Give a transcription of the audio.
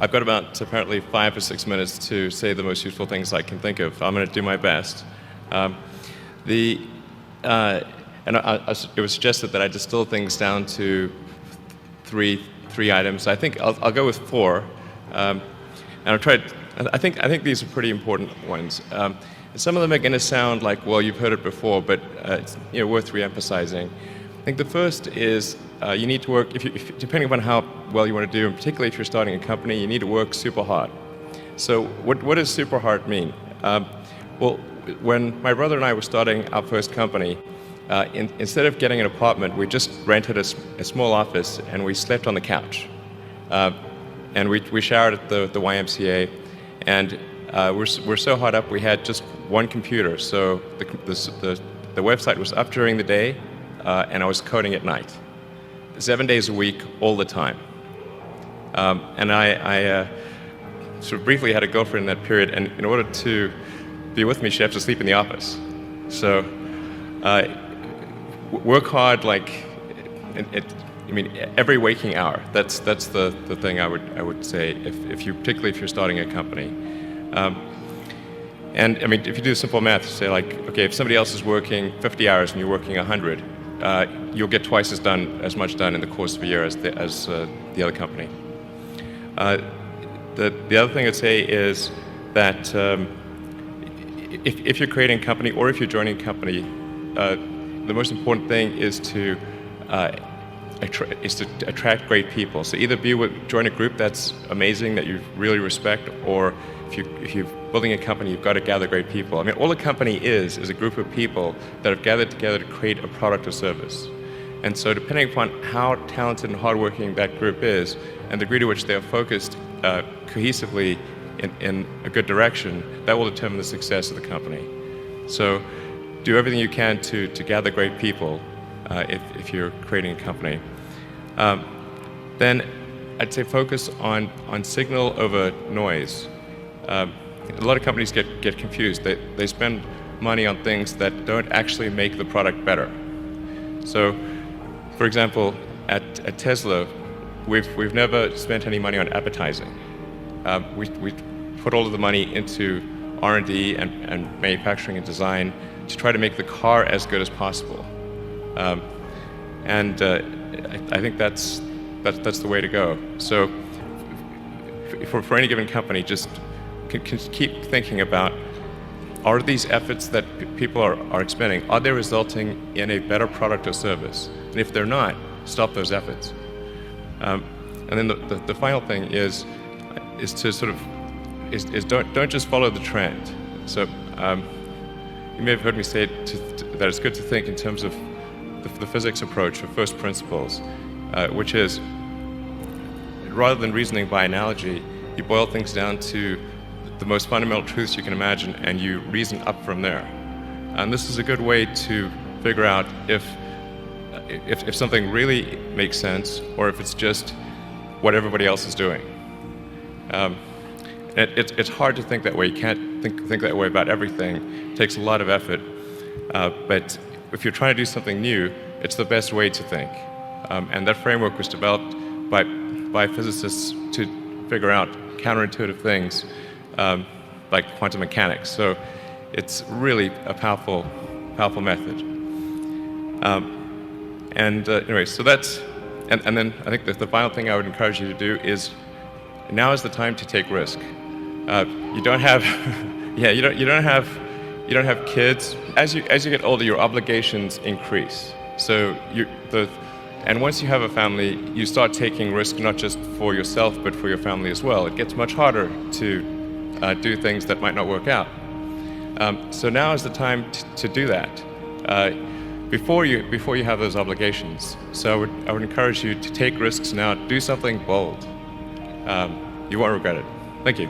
I've got about apparently 5 or 6 minutes to say the most useful things I can think of. I'm going to do my best. Um, the it was suggested that I distill things down to three items. I think I'll go with four, and I'll try. I think these are pretty important ones. Some of them are going to sound like, well, you've heard it before, but it's worth re-emphasizing. I think the first is you need to work, depending upon how well you want to do, and particularly if you're starting a company, you need to work super hard. So what does super hard mean? Well, when my brother and I were starting our first company, instead of getting an apartment, we just rented a small office and we slept on the couch. And we showered at the YMCA, and we're so hard up we had just one computer. So the website was up during the day, and I was coding at night, 7 days a week, all the time. And I sort of briefly had a girlfriend in that period, and in order to be with me, she had to sleep in the office. So work hard, every waking hour. That's the thing I would say particularly if you're starting a company. And I mean, if you do simple math, say okay, if somebody else is working 50 hours and you're working 100, you'll get twice as much done in the course of a year as the other company. The other thing I'd say is that if you're creating a company or if you're joining a company, the most important thing is to attract great people. So either join a group that's amazing, that you really respect, or if you're building a company, you've got to gather great people. I mean, all a company is a group of people that have gathered together to create a product or service. And so depending upon how talented and hardworking that group is, and the degree to which they are focused cohesively in a good direction, that will determine the success of the company. So do everything you can to gather great people if you're creating a company. Then I'd say focus on signal over noise. A lot of companies get confused. They spend money on things that don't actually make the product better. So, for example, at Tesla, we've never spent any money on advertising. We put all of the money into R&D and manufacturing and design to try to make the car as good as possible. I think that's the way to go. So for any given company, just can keep thinking about, are these efforts that people are expending, are they resulting in a better product or service? And if they're not, stop those efforts. And then the final thing is to sort of don't just follow the trend. So you may have heard me say that it's good to think in terms of the physics approach of first principles, which is, rather than reasoning by analogy, you boil things down to the most fundamental truths you can imagine, and you reason up from there. And this is a good way to figure out if something really makes sense, or if it's just what everybody else is doing. It's hard to think that way. You can't think that way about everything. It takes a lot of effort. But if you're trying to do something new, it's the best way to think. And that framework was developed by physicists to figure out counterintuitive things like quantum mechanics. So it's really a powerful method. Anyway, so that's, and then I think that the final thing I would encourage you to do is, now is the time to take risk. You don't have, you don't have kids. As you get older, your obligations increase. So and once you have a family, you start taking risk not just for yourself but for your family as well. It gets much harder to do things that might not work out. So now is the time to do that before you have those obligations. So I would encourage you to take risks now. Do something bold. You won't regret it. Thank you.